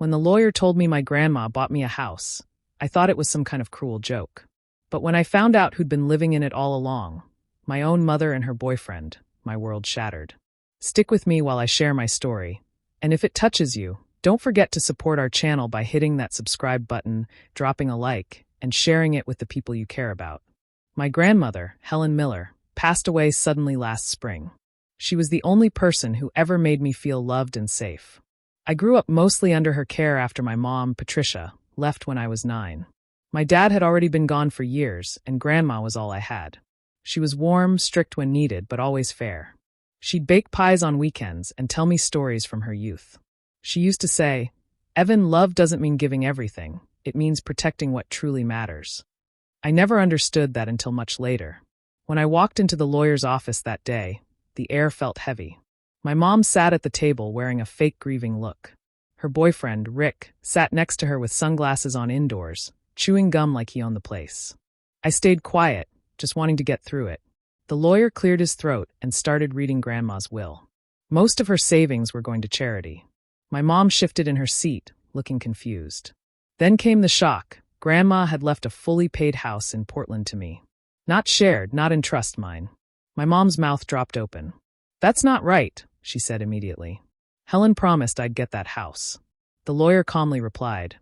When the lawyer told me my grandma bought me a house, I thought it was some kind of cruel joke. But when I found out who'd been living in it all along, my own mother and her boyfriend, my world shattered. Stick with me while I share my story. And if it touches you, don't forget to support our channel by hitting that subscribe button, dropping a like, and sharing it with the people you care about. My grandmother, Helen Miller, passed away suddenly last spring. She was the only person who ever made me feel loved and safe. I grew up mostly under her care after my mom, Patricia, left when I was 9. My dad had already been gone for years, and Grandma was all I had. She was warm, strict when needed, but always fair. She'd bake pies on weekends and tell me stories from her youth. She used to say, "Evan, love doesn't mean giving everything. It means protecting what truly matters." I never understood that until much later. When I walked into the lawyer's office that day, the air felt heavy. My mom sat at the table wearing a fake grieving look. Her boyfriend, Rick, sat next to her with sunglasses on indoors, chewing gum like he owned the place. I stayed quiet, just wanting to get through it. The lawyer cleared his throat and started reading Grandma's will. Most of her savings were going to charity. My mom shifted in her seat, looking confused. Then came the shock. Grandma had left a fully paid house in Portland to me. Not shared, not in trust mine. My mom's mouth dropped open. "That's not right," she said immediately. "Helen promised I'd get that house." The lawyer calmly replied,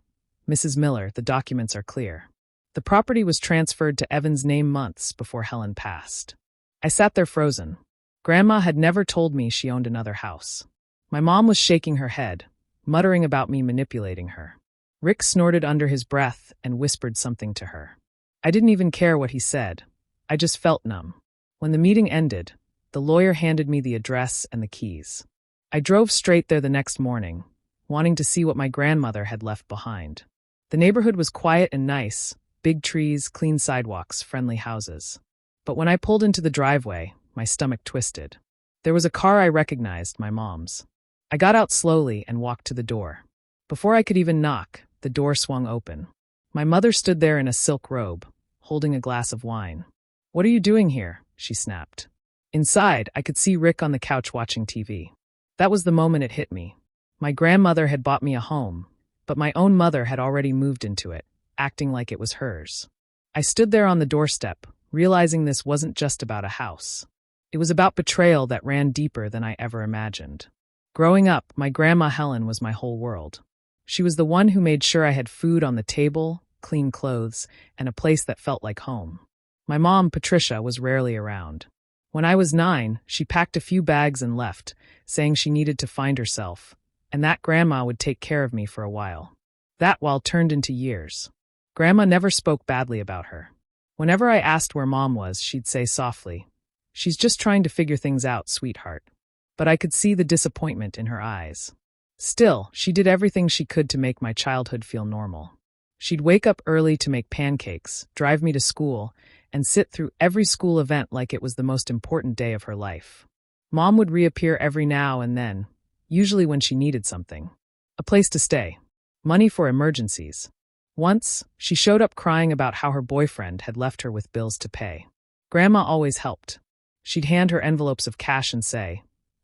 "Mrs. Miller, the documents are clear. The property was transferred to Evan's name months before Helen passed." I sat there frozen. Grandma had never told me she owned another house. My mom was shaking her head, muttering about me manipulating her. Rick snorted under his breath and whispered something to her. I didn't even care what he said. I just felt numb. When the meeting ended, the lawyer handed me the address and the keys. I drove straight there the next morning, wanting to see what my grandmother had left behind. The neighborhood was quiet and nice, big trees, clean sidewalks, friendly houses. But when I pulled into the driveway, my stomach twisted. There was a car I recognized, my mom's. I got out slowly and walked to the door. Before I could even knock, the door swung open. My mother stood there in a silk robe, holding a glass of wine. "What are you doing here?" she snapped. Inside, I could see Rick on the couch watching TV. That was the moment it hit me. My grandmother had bought me a home, but my own mother had already moved into it, acting like it was hers. I stood there on the doorstep, realizing this wasn't just about a house. It was about betrayal that ran deeper than I ever imagined. Growing up, my grandma Helen was my whole world. She was the one who made sure I had food on the table, clean clothes, and a place that felt like home. My mom, Patricia, was rarely around. When I was 9, she packed a few bags and left, saying she needed to find herself, and that grandma would take care of me for a while. That while turned into years. Grandma never spoke badly about her. Whenever I asked where Mom was, she'd say softly, "She's just trying to figure things out, sweetheart." But I could see the disappointment in her eyes. Still, she did everything she could to make my childhood feel normal. She'd wake up early to make pancakes, drive me to school, and sit through every school event like it was the most important day of her life. Mom would reappear every now and then, usually when she needed something. A place to stay. Money for emergencies. Once, she showed up crying about how her boyfriend had left her with bills to pay. Grandma always helped. She'd hand her envelopes of cash and say,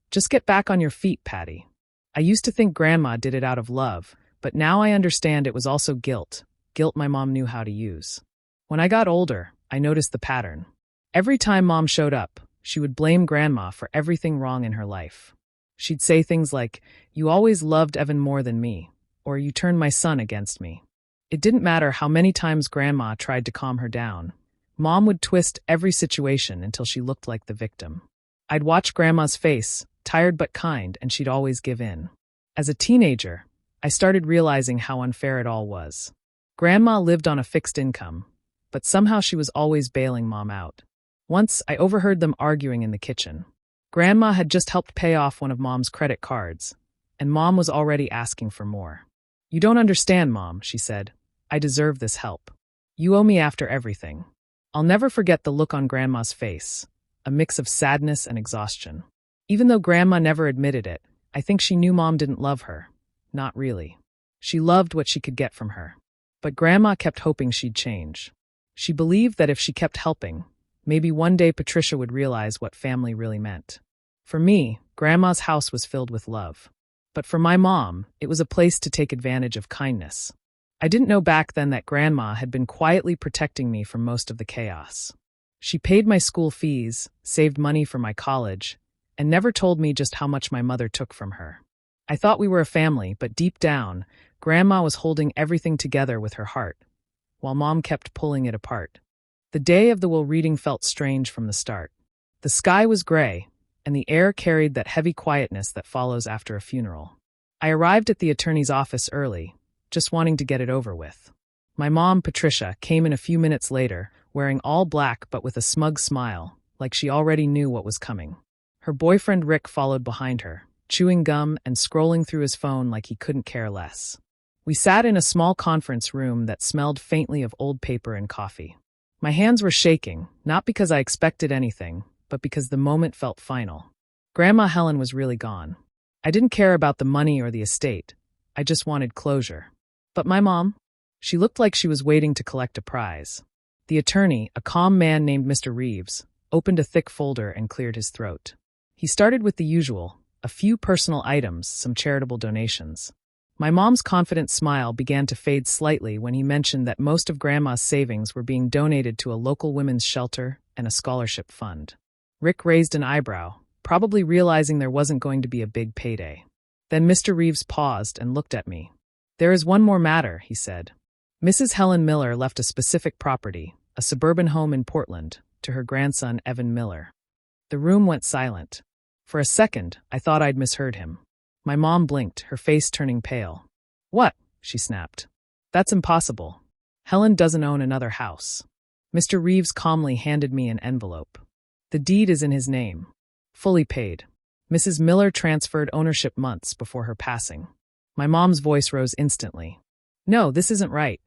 "Just get back on your feet, Patty." I used to think Grandma did it out of love, but now I understand it was also guilt. Guilt my mom knew how to use. When I got older, I noticed the pattern. Every time Mom showed up, she would blame Grandma for everything wrong in her life. She'd say things like, "You always loved Evan more than me," or "You turned my son against me." It didn't matter how many times Grandma tried to calm her down. Mom would twist every situation until she looked like the victim. I'd watch Grandma's face, tired but kind, and she'd always give in. As a teenager, I started realizing how unfair it all was. Grandma lived on a fixed income, but somehow she was always bailing Mom out. Once, I overheard them arguing in the kitchen. Grandma had just helped pay off one of Mom's credit cards, and Mom was already asking for more. "You don't understand, Mom," she said. "I deserve this help. You owe me after everything." I'll never forget the look on Grandma's face, a mix of sadness and exhaustion. Even though Grandma never admitted it, I think she knew Mom didn't love her. Not really. She loved what she could get from her. But Grandma kept hoping she'd change. She believed that if she kept helping, maybe one day Patricia would realize what family really meant. For me, Grandma's house was filled with love. But for my mom, it was a place to take advantage of kindness. I didn't know back then that Grandma had been quietly protecting me from most of the chaos. She paid my school fees, saved money for my college, and never told me just how much my mother took from her. I thought we were a family, but deep down, Grandma was holding everything together with her heart, while Mom kept pulling it apart. The day of the will reading felt strange from the start. The sky was gray, and the air carried that heavy quietness that follows after a funeral. I arrived at the attorney's office early, just wanting to get it over with. My mom, Patricia, came in a few minutes later, wearing all black but with a smug smile, like she already knew what was coming. Her boyfriend Rick followed behind her, chewing gum and scrolling through his phone like he couldn't care less. We sat in a small conference room that smelled faintly of old paper and coffee. My hands were shaking, not because I expected anything, but because the moment felt final. Grandma Helen was really gone. I didn't care about the money or the estate. I just wanted closure. But my mom? She looked like she was waiting to collect a prize. The attorney, a calm man named Mr. Reeves, opened a thick folder and cleared his throat. He started with the usual, a few personal items, some charitable donations. My mom's confident smile began to fade slightly when he mentioned that most of Grandma's savings were being donated to a local women's shelter and a scholarship fund. Rick raised an eyebrow, probably realizing there wasn't going to be a big payday. Then Mr. Reeves paused and looked at me. "There is one more matter," he said. Mrs. Helen Miller left a specific property, a suburban home in Portland, to her grandson Evan Miller. The room went silent. For a second, I thought I'd misheard him. My mom blinked, her face turning pale. "What?" she snapped. "That's impossible. Helen doesn't own another house." Mr. Reeves calmly handed me an envelope. "The deed is in his name. Fully paid. Mrs. Miller transferred ownership months before her passing." My mom's voice rose instantly. "No, this isn't right.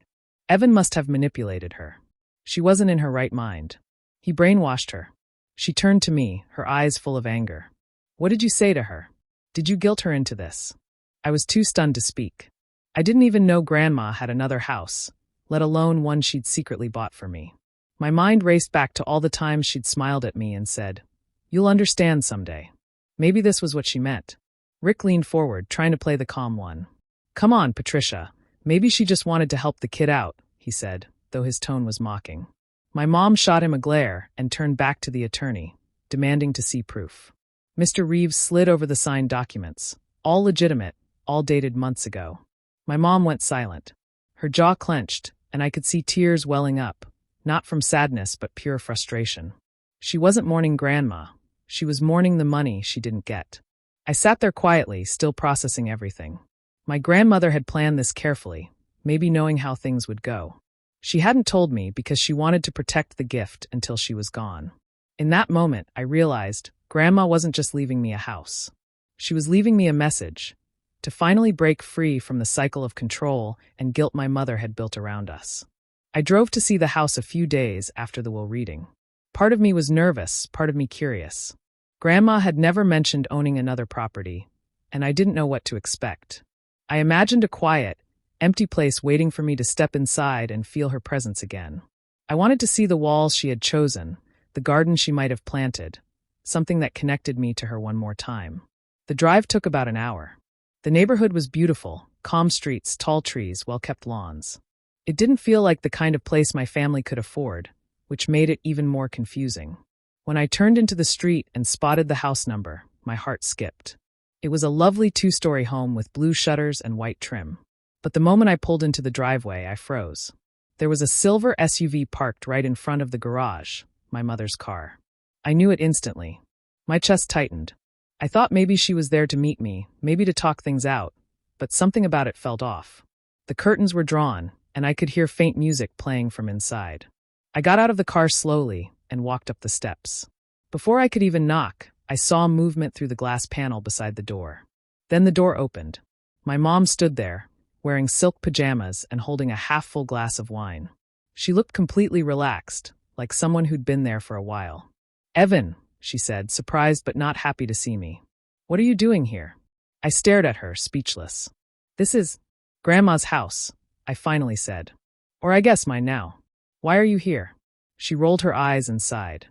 Evan must have manipulated her. She wasn't in her right mind. He brainwashed her." She turned to me, her eyes full of anger. "What did you say to her? Did you guilt her into this?" I was too stunned to speak. I didn't even know Grandma had another house, let alone one she'd secretly bought for me. My mind raced back to all the times she'd smiled at me and said, "You'll understand someday." Maybe this was what she meant. Rick leaned forward, trying to play the calm one. "Come on, Patricia. Maybe she just wanted to help the kid out," he said, though his tone was mocking. My mom shot him a glare and turned back to the attorney, demanding to see proof. Mr. Reeves slid over the signed documents, all legitimate, all dated months ago. My mom went silent. Her jaw clenched, and I could see tears welling up, not from sadness but pure frustration. She wasn't mourning Grandma. She was mourning the money she didn't get. I sat there quietly, still processing everything. My grandmother had planned this carefully, maybe knowing how things would go. She hadn't told me because she wanted to protect the gift until she was gone. In that moment, I realized Grandma wasn't just leaving me a house. She was leaving me a message, to finally break free from the cycle of control and guilt my mother had built around us. I drove to see the house a few days after the will reading. Part of me was nervous, part of me curious. Grandma had never mentioned owning another property, and I didn't know what to expect. I imagined a quiet, empty place waiting for me to step inside and feel her presence again. I wanted to see the walls she had chosen, the garden she might have planted, something that connected me to her one more time. The drive took about an hour. The neighborhood was beautiful, calm streets, tall trees, well-kept lawns. It didn't feel like the kind of place my family could afford, which made it even more confusing. When I turned into the street and spotted the house number, my heart skipped. It was a lovely two-story home with blue shutters and white trim. But the moment I pulled into the driveway, I froze. There was a silver SUV parked right in front of the garage, my mother's car. I knew it instantly. My chest tightened. I thought maybe she was there to meet me, maybe to talk things out, but something about it felt off. The curtains were drawn, and I could hear faint music playing from inside. I got out of the car slowly and walked up the steps. Before I could even knock, I saw movement through the glass panel beside the door. Then the door opened. My mom stood there, wearing silk pajamas and holding a half-full glass of wine. She looked completely relaxed, like someone who'd been there for a while. "Evan," she said, surprised but not happy to see me. "What are you doing here?" I stared at her, speechless. "This is Grandma's house," I finally said. "Or I guess mine now. Why are you here?" She rolled her eyes and sighed.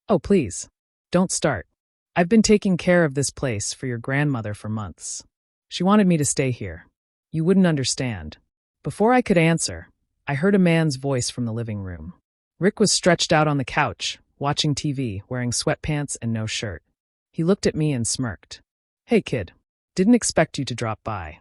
"Oh, please. Don't start. I've been taking care of this place for your grandmother for months." She wanted me to stay here. You wouldn't understand. Before I could answer, I heard a man's voice from the living room. Rick was stretched out on the couch, watching TV, wearing sweatpants and no shirt. He looked at me and smirked. "Hey kid, didn't expect you to drop by."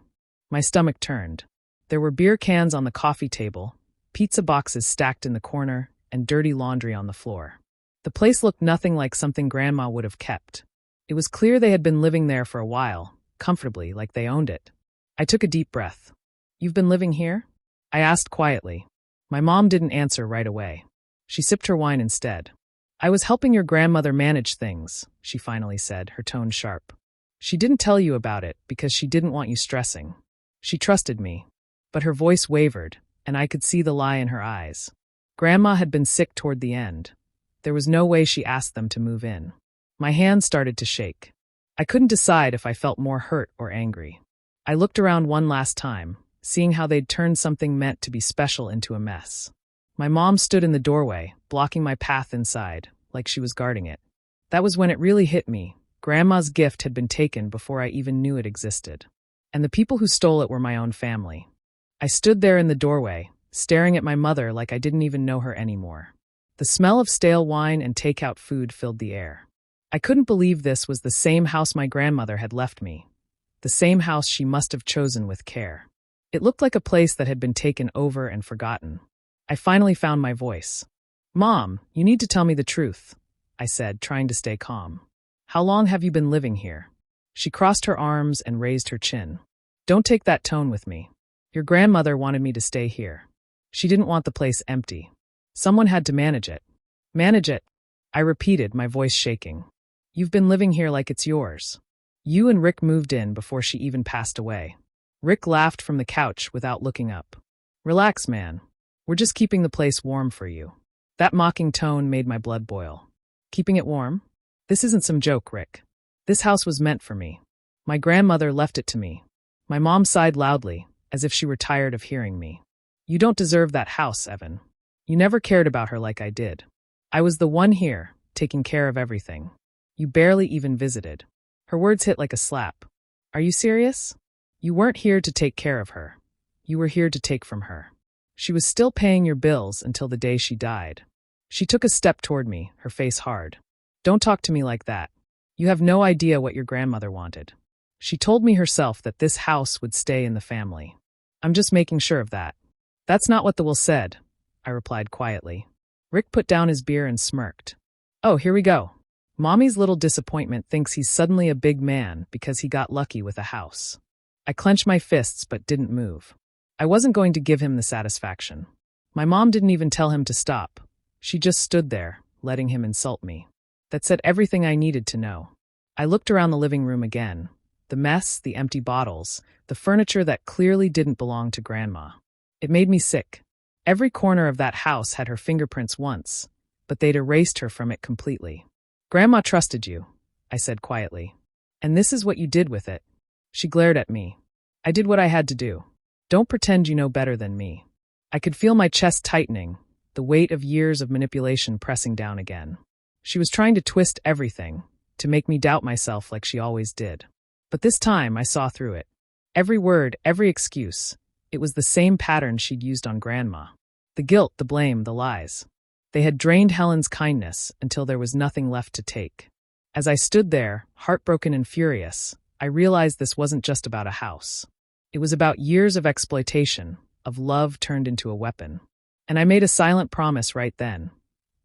My stomach turned. There were beer cans on the coffee table, pizza boxes stacked in the corner, and dirty laundry on the floor. The place looked nothing like something Grandma would have kept. It was clear they had been living there for a while, comfortably, like they owned it. I took a deep breath. "You've been living here?" I asked quietly. My mom didn't answer right away. She sipped her wine instead. "I was helping your grandmother manage things," she finally said, her tone sharp. "She didn't tell you about it because she didn't want you stressing. She trusted me." But her voice wavered, and I could see the lie in her eyes. Grandma had been sick toward the end. There was no way she asked them to move in. My hands started to shake. I couldn't decide if I felt more hurt or angry. I looked around one last time, seeing how they'd turned something meant to be special into a mess. My mom stood in the doorway, blocking my path inside, like she was guarding it. That was when it really hit me. Grandma's gift had been taken before I even knew it existed. And the people who stole it were my own family. I stood there in the doorway, staring at my mother like I didn't even know her anymore. The smell of stale wine and takeout food filled the air. I couldn't believe this was the same house my grandmother had left me. The same house she must have chosen with care. It looked like a place that had been taken over and forgotten. I finally found my voice. "Mom, you need to tell me the truth," I said, trying to stay calm. "How long have you been living here?" She crossed her arms and raised her chin. "Don't take that tone with me. Your grandmother wanted me to stay here. She didn't want the place empty. Someone had to manage it." "Manage it?" I repeated, my voice shaking. "You've been living here like it's yours. You and Rick moved in before she even passed away." Rick laughed from the couch without looking up. "Relax, man. We're just keeping the place warm for you." That mocking tone made my blood boil. "Keeping it warm? This isn't some joke, Rick. This house was meant for me. My grandmother left it to me." My mom sighed loudly, as if she were tired of hearing me. "You don't deserve that house, Evan. You never cared about her like I did. I was the one here, taking care of everything. You barely even visited." Her words hit like a slap. "Are you serious? You weren't here to take care of her. You were here to take from her. She was still paying your bills until the day she died." She took a step toward me, her face hard. "Don't talk to me like that. You have no idea what your grandmother wanted. She told me herself that this house would stay in the family. I'm just making sure of that." "That's not what the will said," I replied quietly. Rick put down his beer and smirked. "Oh, here we go. Mommy's little disappointment thinks he's suddenly a big man because he got lucky with a house." I clenched my fists but didn't move. I wasn't going to give him the satisfaction. My mom didn't even tell him to stop. She just stood there, letting him insult me. That said everything I needed to know. I looked around the living room again. The mess, the empty bottles, the furniture that clearly didn't belong to Grandma. It made me sick. Every corner of that house had her fingerprints once, but they'd erased her from it completely. "Grandma trusted you," I said quietly. "And this is what you did with it." She glared at me. "I did what I had to do. Don't pretend you know better than me." I could feel my chest tightening, the weight of years of manipulation pressing down again. She was trying to twist everything, to make me doubt myself like she always did. But this time I saw through it. Every word, every excuse. It was the same pattern she'd used on Grandma. The guilt, the blame, the lies. They had drained Helen's kindness until there was nothing left to take. As I stood there, heartbroken and furious, I realized this wasn't just about a house. It was about years of exploitation, of love turned into a weapon. And I made a silent promise right then.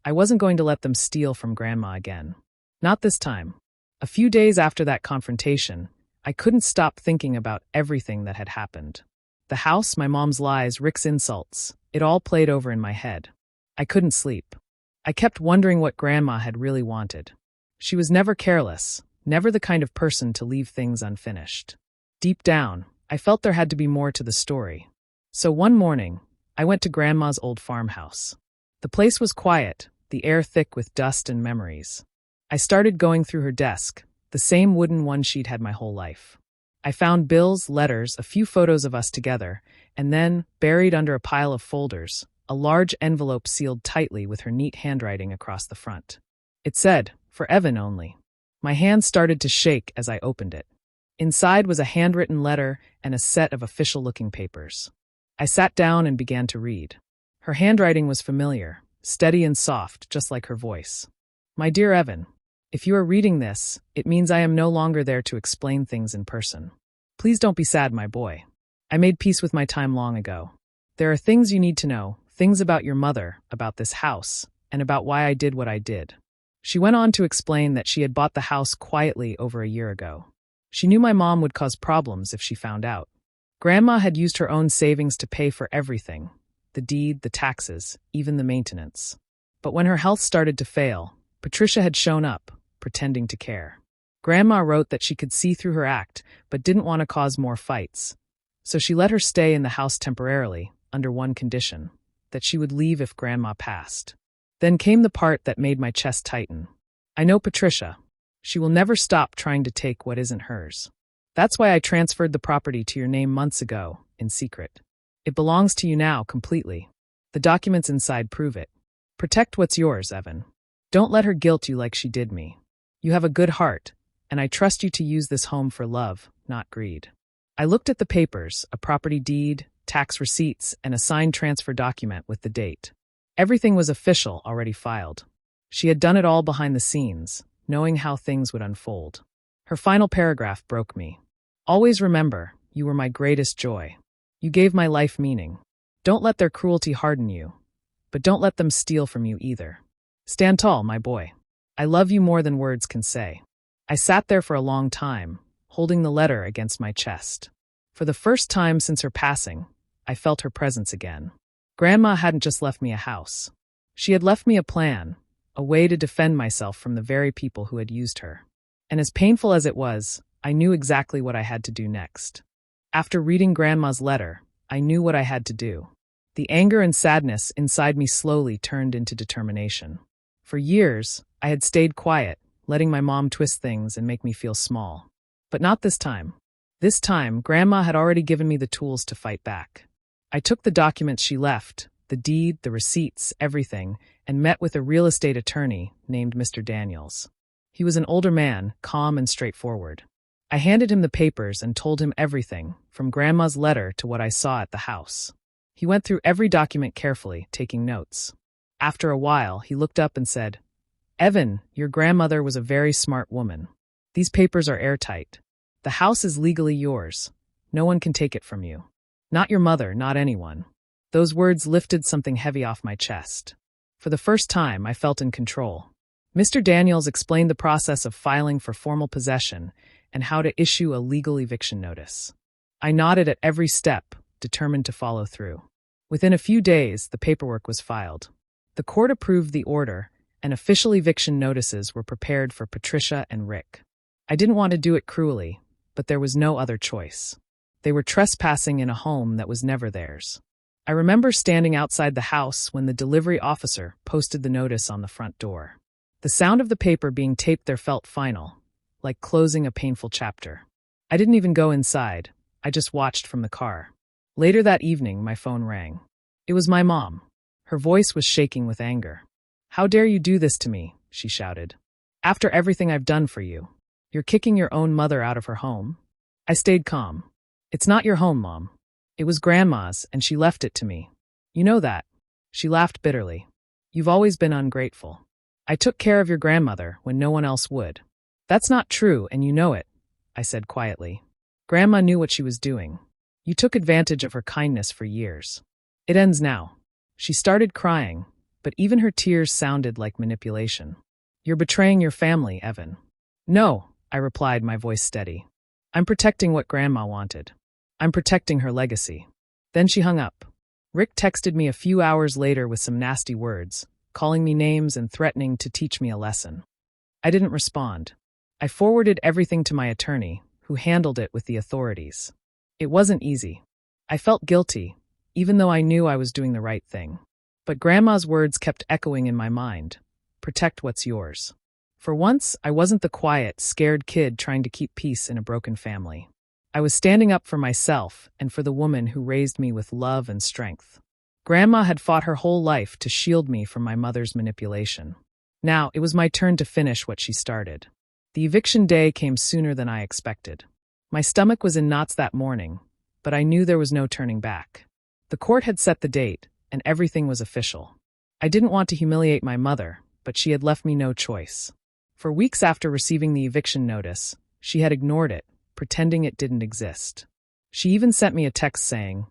I wasn't going to let them steal from Grandma again. Not this time. A few days after that confrontation, I couldn't stop thinking about everything that had happened. The house, my mom's lies, Rick's insults, it all played over in my head. I couldn't sleep. I kept wondering what Grandma had really wanted. She was never careless, never the kind of person to leave things unfinished. Deep down, I felt there had to be more to the story. So one morning, I went to Grandma's old farmhouse. The place was quiet, the air thick with dust and memories. I started going through her desk, the same wooden one she'd had my whole life. I found bills, letters, a few photos of us together, and then, buried under a pile of folders, a large envelope sealed tightly with her neat handwriting across the front. It said, "For Evan only." My hand started to shake as I opened it. Inside was a handwritten letter and a set of official-looking papers. I sat down and began to read. Her handwriting was familiar, steady and soft, just like her voice. My dear Evan, if you are reading this, it means I am no longer there to explain things in person. Please don't be sad, my boy. I made peace with my time long ago. There are things you need to know, things about your mother, about this house, and about why I did what I did. She went on to explain that she had bought the house quietly over a year ago. She knew my mom would cause problems if she found out. Grandma had used her own savings to pay for everything, the deed, the taxes, even the maintenance. But when her health started to fail, Patricia had shown up, pretending to care. Grandma wrote that she could see through her act, but didn't want to cause more fights. So she let her stay in the house temporarily, under one condition, that she would leave if Grandma passed. Then came the part that made my chest tighten. I know Patricia. She will never stop trying to take what isn't hers. That's why I transferred the property to your name months ago, in secret. It belongs to you now, completely. The documents inside prove it. Protect what's yours, Evan. Don't let her guilt you like she did me. You have a good heart, and I trust you to use this home for love, not greed. I looked at the papers, a property deed, tax receipts, and a signed transfer document with the date. Everything was official, already filed. She had done it all behind the scenes, knowing how things would unfold. Her final paragraph broke me. Always remember, you were my greatest joy. You gave my life meaning. Don't let their cruelty harden you, but don't let them steal from you either. Stand tall, my boy. I love you more than words can say. I sat there for a long time, holding the letter against my chest. For the first time since her passing, I felt her presence again. Grandma hadn't just left me a house. She had left me a plan, a way to defend myself from the very people who had used her. And as painful as it was, I knew exactly what I had to do next. After reading Grandma's letter, I knew what I had to do. The anger and sadness inside me slowly turned into determination. For years, I had stayed quiet, letting my mom twist things and make me feel small. But not this time. This time, Grandma had already given me the tools to fight back. I took the documents she left, the deed, the receipts, everything, and met with a real estate attorney named Mr. Daniels. He was an older man, calm and straightforward. I handed him the papers and told him everything, from Grandma's letter to what I saw at the house. He went through every document carefully, taking notes. After a while, he looked up and said, "Evan, your grandmother was a very smart woman. These papers are airtight. The house is legally yours. No one can take it from you. Not your mother, not anyone." Those words lifted something heavy off my chest. For the first time, I felt in control. Mr. Daniels explained the process of filing for formal possession and how to issue a legal eviction notice. I nodded at every step, determined to follow through. Within a few days, the paperwork was filed. The court approved the order, and official eviction notices were prepared for Patricia and Rick. I didn't want to do it cruelly, but there was no other choice. They were trespassing in a home that was never theirs. I remember standing outside the house when the delivery officer posted the notice on the front door. The sound of the paper being taped there felt final, like closing a painful chapter. I didn't even go inside. I just watched from the car. Later that evening, my phone rang. It was my mom. Her voice was shaking with anger. "How dare you do this to me?" she shouted. "After everything I've done for you. You're kicking your own mother out of her home?" I stayed calm. "It's not your home, Mom. It was Grandma's, and she left it to me. You know that." She laughed bitterly. "You've always been ungrateful. I took care of your grandmother when no one else would." "That's not true, and you know it," I said quietly. "Grandma knew what she was doing. You took advantage of her kindness for years. It ends now." She started crying, but even her tears sounded like manipulation. "You're betraying your family, Evan." "No," I replied, my voice steady. "I'm protecting what Grandma wanted. I'm protecting her legacy." Then she hung up. Rick texted me a few hours later with some nasty words, calling me names and threatening to teach me a lesson. I didn't respond. I forwarded everything to my attorney, who handled it with the authorities. It wasn't easy. I felt guilty, even though I knew I was doing the right thing. But Grandma's words kept echoing in my mind. Protect what's yours. For once, I wasn't the quiet, scared kid trying to keep peace in a broken family. I was standing up for myself and for the woman who raised me with love and strength. Grandma had fought her whole life to shield me from my mother's manipulation. Now, it was my turn to finish what she started. The eviction day came sooner than I expected. My stomach was in knots that morning, but I knew there was no turning back. The court had set the date, and everything was official. I didn't want to humiliate my mother, but she had left me no choice. For weeks after receiving the eviction notice, she had ignored it, pretending it didn't exist. She even sent me a text saying,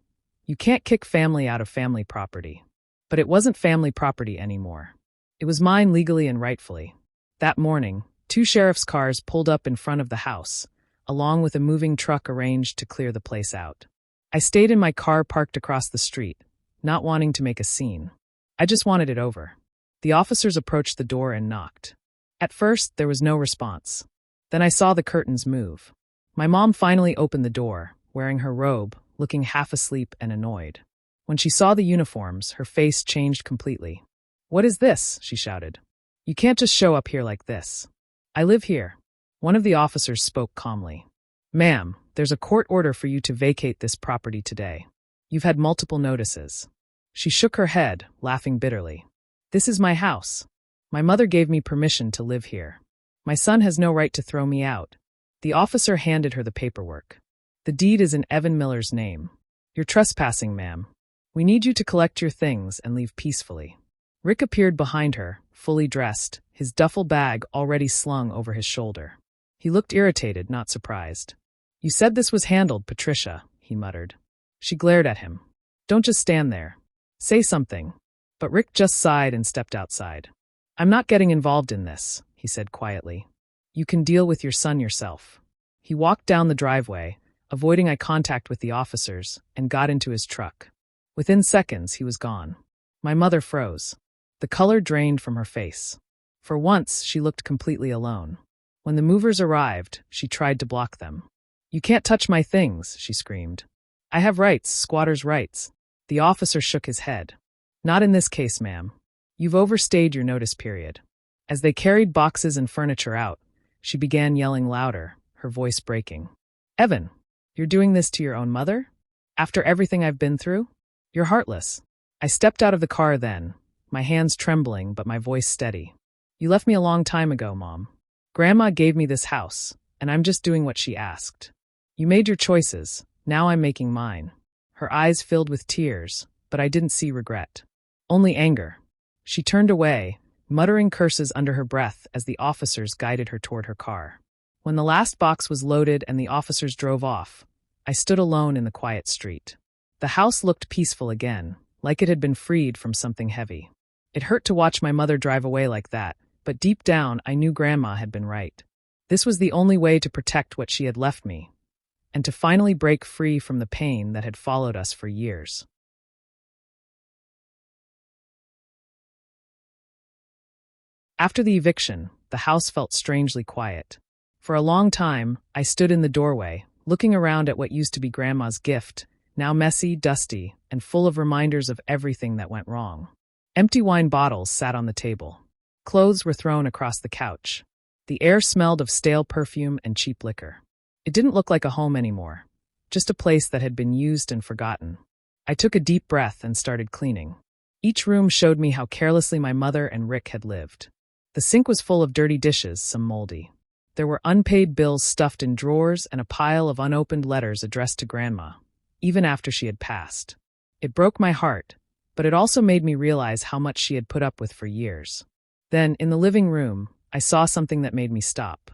"You can't kick family out of family property." But it wasn't family property anymore. It was mine legally and rightfully. That morning, 2 sheriff's cars pulled up in front of the house, along with a moving truck arranged to clear the place out. I stayed in my car parked across the street, not wanting to make a scene. I just wanted it over. The officers approached the door and knocked. At first, there was no response. Then I saw the curtains move. My mom finally opened the door, wearing her robe, looking half asleep and annoyed. When she saw the uniforms, her face changed completely. "What is this?" she shouted. "You can't just show up here like this." "I live here." One of the officers spoke calmly. "Ma'am, there's a court order for you to vacate this property today. You've had multiple notices." She shook her head, laughing bitterly. "This is my house. My mother gave me permission to live here. My son has no right to throw me out." The officer handed her the paperwork. "The deed is in Evan Miller's name. You're trespassing, ma'am. We need you to collect your things and leave peacefully." Rick appeared behind her, fully dressed, his duffel bag already slung over his shoulder. He looked irritated, not surprised. "You said this was handled, Patricia," he muttered. She glared at him. "Don't just stand there. Say something." But Rick just sighed and stepped outside. "I'm not getting involved in this," he said quietly. "You can deal with your son yourself." He walked down the driveway, avoiding eye contact with the officers, and got into his truck. Within seconds, he was gone. My mother froze. The color drained from her face. For once, she looked completely alone. When the movers arrived, she tried to block them. "You can't touch my things," she screamed. "I have rights, squatters' rights." The officer shook his head. "Not in this case, ma'am. You've overstayed your notice period." As they carried boxes and furniture out, she began yelling louder, her voice breaking. "Evan, you're doing this to your own mother? After everything I've been through? You're heartless." I stepped out of the car then, my hands trembling but my voice steady. "You left me a long time ago, Mom. Grandma gave me this house, and I'm just doing what she asked. You made your choices, now I'm making mine." Her eyes filled with tears, but I didn't see regret. Only anger. She turned away, muttering curses under her breath as the officers guided her toward her car. When the last box was loaded and the officers drove off, I stood alone in the quiet street. The house looked peaceful again, like it had been freed from something heavy. It hurt to watch my mother drive away like that, but deep down I knew Grandma had been right. This was the only way to protect what she had left me, and to finally break free from the pain that had followed us for years. After the eviction, the house felt strangely quiet. For a long time, I stood in the doorway, looking around at what used to be Grandma's gift, now messy, dusty, and full of reminders of everything that went wrong. Empty wine bottles sat on the table. Clothes were thrown across the couch. The air smelled of stale perfume and cheap liquor. It didn't look like a home anymore, just a place that had been used and forgotten. I took a deep breath and started cleaning. Each room showed me how carelessly my mother and Rick had lived. The sink was full of dirty dishes, some moldy. There were unpaid bills stuffed in drawers and a pile of unopened letters addressed to Grandma, even after she had passed. It broke my heart, but it also made me realize how much she had put up with for years. Then, in the living room, I saw something that made me stop.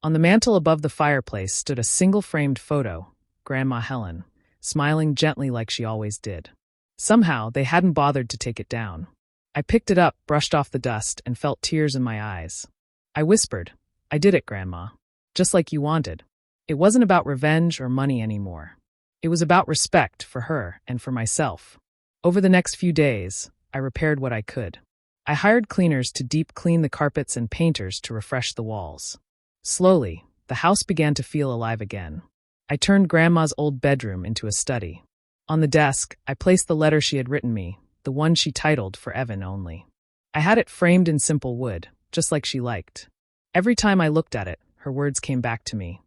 On the mantel above the fireplace stood a single-framed photo, Grandma Helen, smiling gently like she always did. Somehow, they hadn't bothered to take it down. I picked it up, brushed off the dust, and felt tears in my eyes. I whispered, "I did it, Grandma. Just like you wanted." It wasn't about revenge or money anymore. It was about respect for her and for myself. Over the next few days, I repaired what I could. I hired cleaners to deep clean the carpets and painters to refresh the walls. Slowly, the house began to feel alive again. I turned Grandma's old bedroom into a study. On the desk, I placed the letter she had written me, the one she titled for Evan only. I had it framed in simple wood, just like she liked. Every time I looked at it, her words came back to me.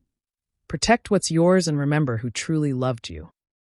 "Protect what's yours and remember who truly loved you."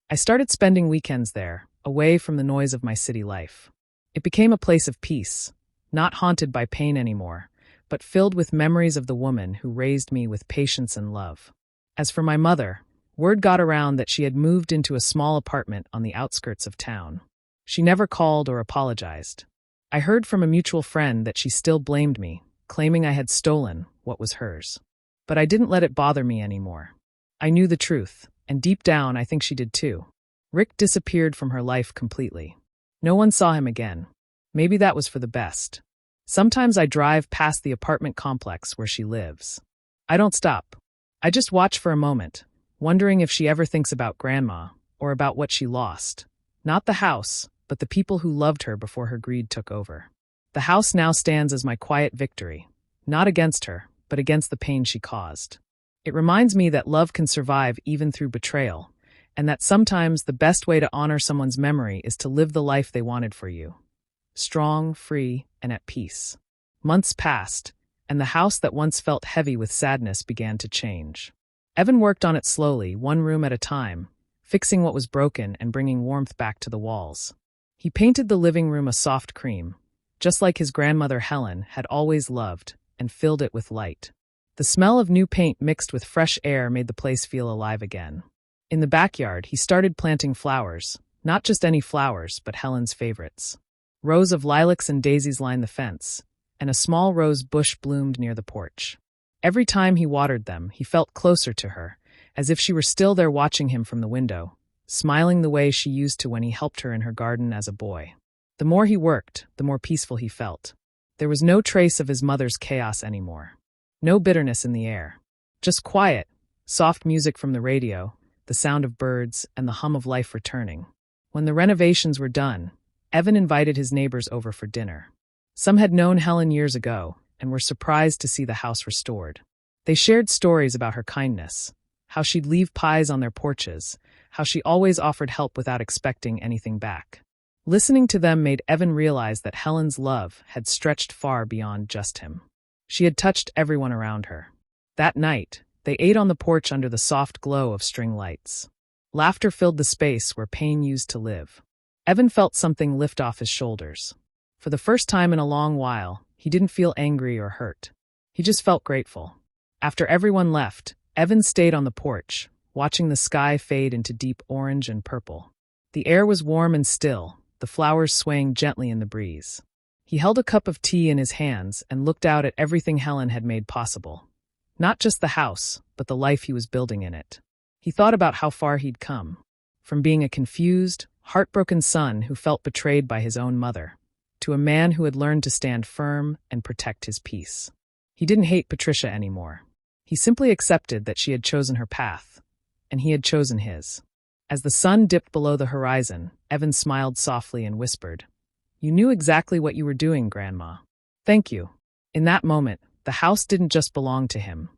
I started spending weekends there, away from the noise of my city life. It became a place of peace, not haunted by pain anymore, but filled with memories of the woman who raised me with patience and love. As for my mother, word got around that she had moved into a small apartment on the outskirts of town. She never called or apologized. I heard from a mutual friend that she still blamed me, claiming I had stolen what was hers. But I didn't let it bother me anymore. I knew the truth, and deep down I think she did too. Rick disappeared from her life completely. No one saw him again. Maybe that was for the best. Sometimes I drive past the apartment complex where she lives. I don't stop. I just watch for a moment, wondering if she ever thinks about Grandma, or about what she lost. Not the house, but the people who loved her before her greed took over. The house now stands as my quiet victory, not against her, but against the pain she caused. It reminds me that love can survive even through betrayal, and that sometimes the best way to honor someone's memory is to live the life they wanted for you. Strong, free, and at peace. Months passed, and the house that once felt heavy with sadness began to change. Evan worked on it slowly, one room at a time, fixing what was broken and bringing warmth back to the walls. He painted the living room a soft cream, just like his grandmother Helen had always loved, and filled it with light. The smell of new paint mixed with fresh air made the place feel alive again. In the backyard, he started planting flowers, not just any flowers, but Helen's favorites. Rows of lilacs and daisies lined the fence, and a small rose bush bloomed near the porch. Every time he watered them, he felt closer to her, as if she were still there watching him from the window, smiling the way she used to when he helped her in her garden as a boy. The more he worked, the more peaceful he felt. There was no trace of his mother's chaos anymore. No bitterness in the air. Just quiet, soft music from the radio, the sound of birds, and the hum of life returning. When the renovations were done, Evan invited his neighbors over for dinner. Some had known Helen years ago and were surprised to see the house restored. They shared stories about her kindness, how she'd leave pies on their porches, how she always offered help without expecting anything back. Listening to them made Evan realize that Helen's love had stretched far beyond just him. She had touched everyone around her. That night, they ate on the porch under the soft glow of string lights. Laughter filled the space where pain used to live. Evan felt something lift off his shoulders. For the first time in a long while, he didn't feel angry or hurt. He just felt grateful. After everyone left, Evan stayed on the porch, watching the sky fade into deep orange and purple. The air was warm and still, the flowers swaying gently in the breeze. He held a cup of tea in his hands and looked out at everything Helen had made possible. Not just the house, but the life he was building in it. He thought about how far he'd come. From being a confused, heartbroken son who felt betrayed by his own mother, to a man who had learned to stand firm and protect his peace. He didn't hate Patricia anymore. He simply accepted that she had chosen her path, and he had chosen his. As the sun dipped below the horizon, Evan smiled softly and whispered, "You knew exactly what you were doing, Grandma. Thank you." In that moment, the house didn't just belong to him.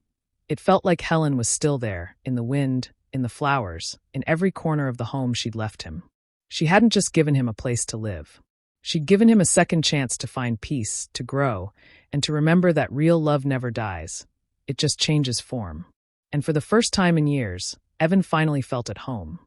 It felt like Helen was still there, in the wind, in the flowers, in every corner of the home she'd left him. She hadn't just given him a place to live. She'd given him a second chance to find peace, to grow, and to remember that real love never dies. It just changes form. And for the first time in years, Evan finally felt at home.